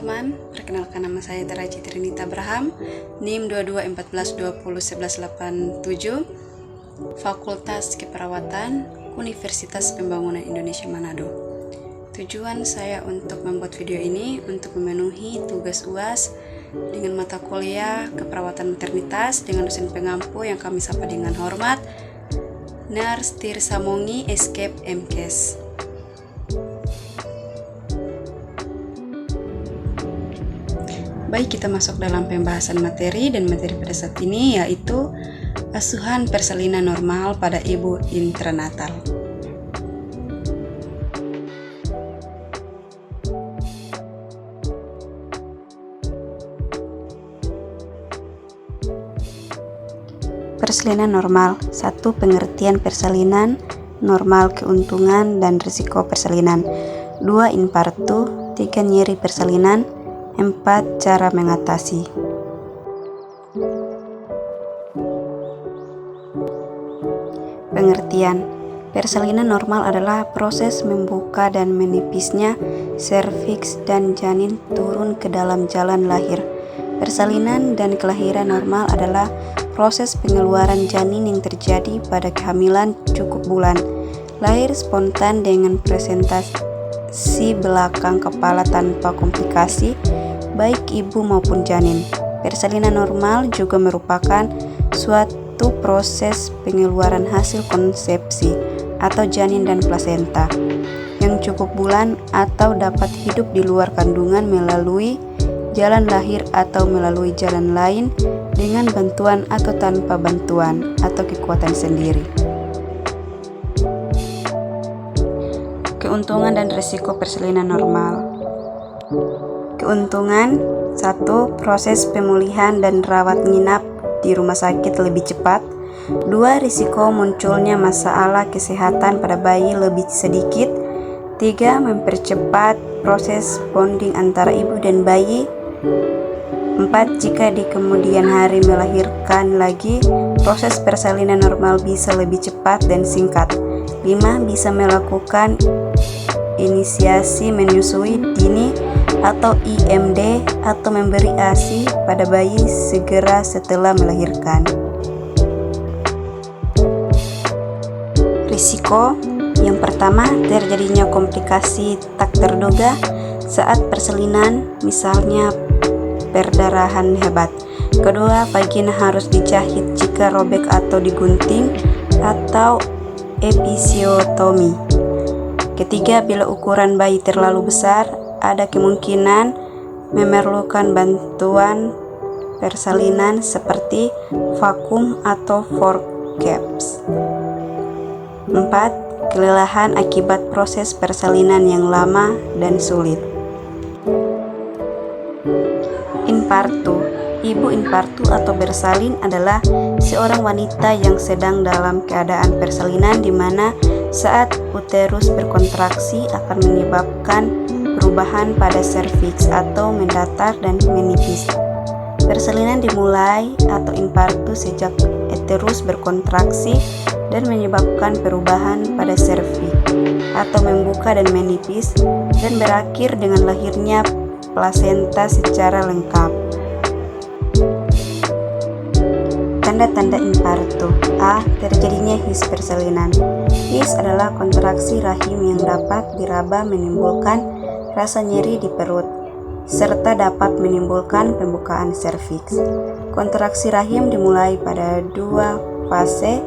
teman-teman, perkenalkan nama saya Tera Citrinita Abraham, NIM 2214201187, Fakultas Keperawatan, Universitas Pembangunan Indonesia Manado. Tujuan saya untuk membuat video ini untuk memenuhi tugas UAS dengan mata kuliah Keperawatan Maternitas dengan dosen pengampu yang kami sapa dengan hormat, Nurse Tirsa Mongi, Escape MKes. Baik, kita masuk dalam pembahasan materi, dan materi pada saat ini yaitu asuhan persalinan normal pada ibu intranatal. Persalinan normal. 1. Pengertian persalinan normal, keuntungan dan risiko persalinan. 2. Infartu. 3. Nyeri persalinan. 4. Cara mengatasi. Pengertian. Persalinan normal adalah proses membuka dan menipisnya serviks dan janin turun ke dalam jalan lahir. Persalinan dan kelahiran normal adalah proses pengeluaran janin yang terjadi pada kehamilan cukup bulan. Lahir spontan dengan presentasi belakang kepala tanpa komplikasi, baik ibu maupun janin. Persalinan normal juga merupakan suatu proses pengeluaran hasil konsepsi atau janin dan plasenta yang cukup bulan atau dapat hidup di luar kandungan melalui jalan lahir atau melalui jalan lain dengan bantuan atau tanpa bantuan atau kekuatan sendiri. Keuntungan dan risiko persalinan normal. Keuntungan. 1. Proses pemulihan dan rawat nginap di rumah sakit lebih cepat. 2. Risiko munculnya masalah kesehatan pada bayi lebih sedikit. 3. Mempercepat proses bonding antara ibu dan bayi. 4. Jika di kemudian hari melahirkan lagi, proses persalinan normal bisa lebih cepat dan singkat. 5. Bisa melakukan inisiasi menyusui dini atau IMD atau memberi ASI pada bayi segera setelah melahirkan. Risiko. Yang pertama, terjadinya komplikasi tak terduga saat persalinan, misalnya perdarahan hebat. Kedua, vagina harus dijahit jika robek atau digunting atau episiotomi. Ketiga, bila ukuran bayi terlalu besar, ada kemungkinan memerlukan bantuan persalinan seperti vakum atau forceps. 4. Kelelahan akibat proses persalinan yang lama dan sulit. Infartu. Ibu infartu atau bersalin adalah seorang wanita yang sedang dalam keadaan persalinan di mana saat uterus berkontraksi akan menyebabkan perubahan pada serviks atau mendatar dan menipis. Persalinan dimulai atau infartu sejak uterus berkontraksi dan menyebabkan perubahan pada serviks atau membuka dan menipis dan berakhir dengan lahirnya plasenta secara lengkap. Tanda-tanda infartu. A. Terjadinya his persalinan. His adalah kontraksi rahim yang dapat diraba menimbulkan rasa nyeri di perut, serta dapat menimbulkan pembukaan serviks. Kontraksi rahim dimulai pada 2 fase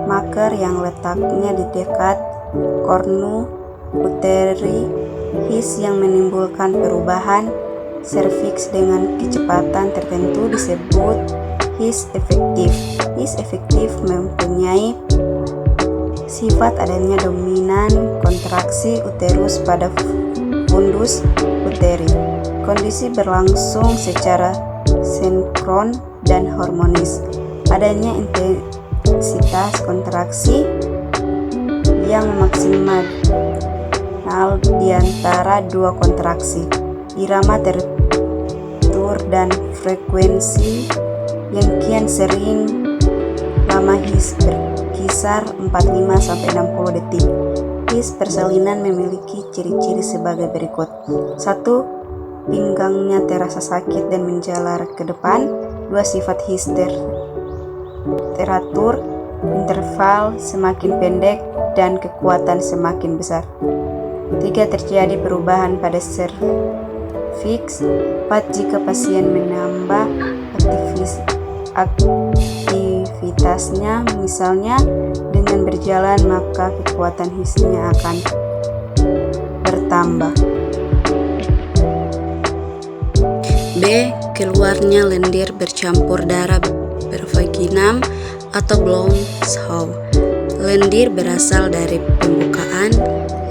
maker yang letaknya di dekat kornu uteri. His yang menimbulkan perubahan serviks dengan kecepatan tertentu disebut his efektif. His efektif mempunyai sifat adanya dominan kontraksi uterus pada fundus uteri. Kondisi berlangsung secara sinkron dan harmonis. Adanya intensitas kontraksi yang maksimal di antara 2 kontraksi. Irama tertur dan frekuensi yang kian sering. Lama his berkisar 45-60 detik. His persalinan memiliki ciri-ciri sebagai berikut. 1. pinggangnya terasa sakit dan menjalar ke depan. 2. Sifat his teratur, interval semakin pendek dan kekuatan semakin besar. 3. Terjadi perubahan pada serviks. 4. Jika pasien menambah aktivitasnya, misalnya dengan berjalan, maka kekuatan hisnya akan bertambah. B. Keluarnya lendir bercampur darah bervaginam atau Blonshau. Lendir berasal dari pembukaan.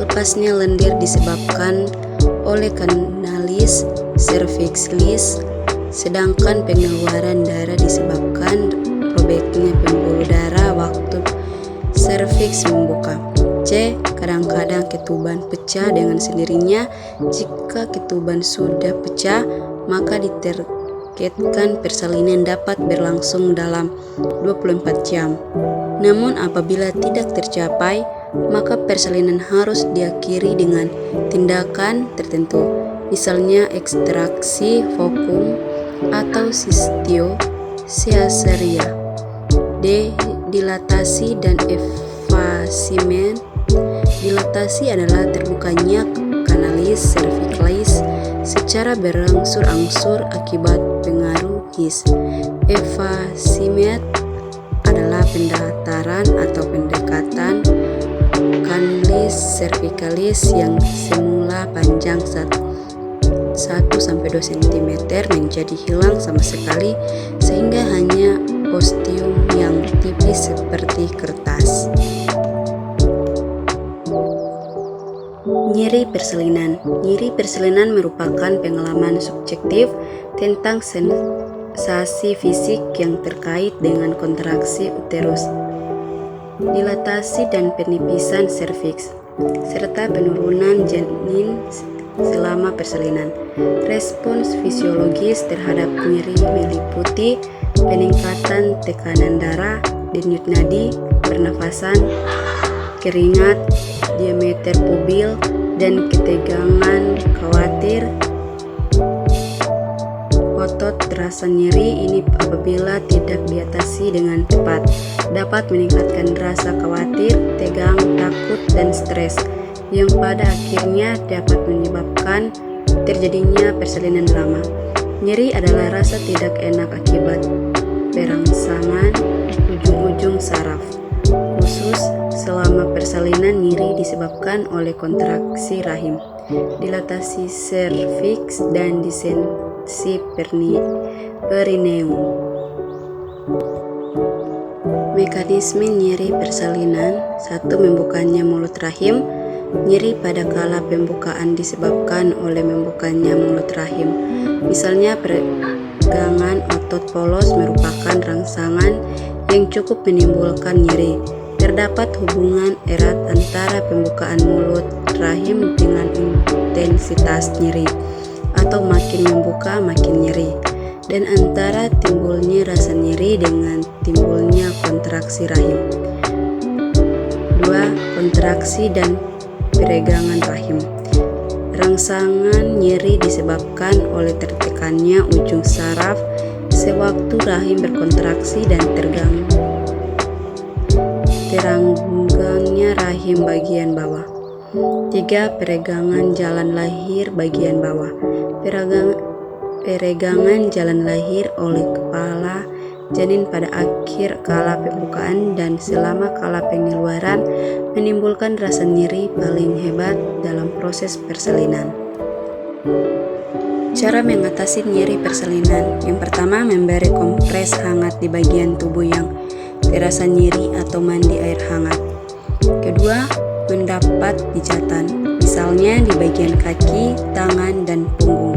Lepasnya lendir disebabkan oleh kanalis cervicalis, sedangkan pengeluaran darah disebabkan robeknya pembuluh darah waktu serviks membuka. C. Kadang-kadang ketuban pecah dengan sendirinya. Jika ketuban sudah pecah, maka ditargetkan persalinan dapat berlangsung dalam 24 jam. Namun apabila tidak tercapai, maka persalinan harus diakhiri dengan tindakan tertentu, misalnya ekstraksi vakum atau sistio caesaria. D. Dilatasi dan effacement. Dilatasi adalah terbukanya kanalis cervicalis secara berangsur-angsur akibat pengaruh his. Effacement adalah pendataran atau pendekatan kanalis cervicalis yang semula panjang 1-2 cm menjadi hilang sama sekali, sehingga hanya ostium yang tipis seperti kertas. Nyeri persalinan. Nyeri persalinan merupakan pengalaman subjektif tentang sensasi fisik yang terkait dengan kontraksi uterus, dilatasi dan penipisan serviks, serta penurunan janin selama persalinan. Respons fisiologis terhadap nyeri meliputi peningkatan tekanan darah, denyut nadi, pernafasan, keringat, diameter pubil, dan ketegangan khawatir. Otot terasa nyeri ini apabila tidak diatasi dengan tepat dapat meningkatkan rasa khawatir, tegang, takut, dan stres, yang pada akhirnya dapat menyebabkan terjadinya persalinan lama. Nyeri adalah rasa tidak enak akibat perangsangan ujung-ujung saraf. Khusus selama persalinan, nyeri disebabkan oleh kontraksi rahim, dilatasi serviks, dan distensi perineum. Mekanisme nyeri persalinan. 1. Membukanya mulut rahim. Nyeri pada kala pembukaan disebabkan oleh membukanya mulut rahim. Misalnya peregangan otot polos merupakan rangsangan yang cukup menimbulkan nyeri. Terdapat hubungan erat antara pembukaan mulut rahim dengan intensitas nyeri, atau makin membuka makin nyeri, dan antara timbulnya rasa nyeri dengan timbulnya kontraksi rahim. 2. Kontraksi dan peregangan rahim. Rangsangan nyeri disebabkan oleh tertekannya ujung saraf sewaktu rahim berkontraksi dan teranggangnya rahim bagian bawah. 3. Peregangan jalan lahir bagian bawah. Peregangan jalan lahir oleh kepala janin pada akhir kala pembukaan dan selama kala pengeluaran menimbulkan rasa nyeri paling hebat dalam proses persalinan. Cara mengatasi nyeri persalinan. Yang pertama, memberi kompres hangat di bagian tubuh yang terasa nyeri atau mandi air hangat. Kedua, mendapat pijatan, misalnya di bagian kaki, tangan, dan punggung.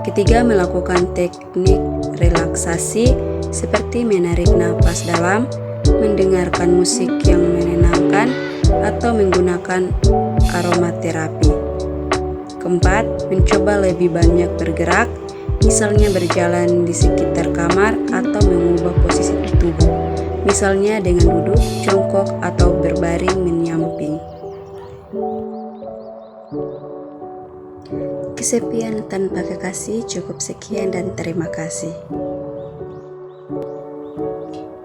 Ketiga, melakukan teknik relaksasi seperti menarik napas dalam, mendengarkan musik yang menenangkan, atau menggunakan aromaterapi. Keempat, mencoba lebih banyak bergerak, misalnya berjalan di sekitar kamar atau mengubah posisi tubuh, misalnya dengan duduk, jongkok, atau berbaring menyamping. Kesepian tanpa kekasih. Cukup sekian dan terima kasih.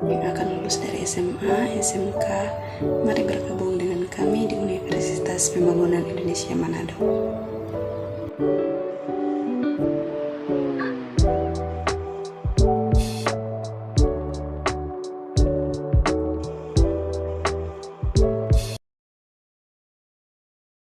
Yang akan lulus dari SMA, SMK, mari bergabung dengan kami di Universitas Pembangunan Indonesia Manado.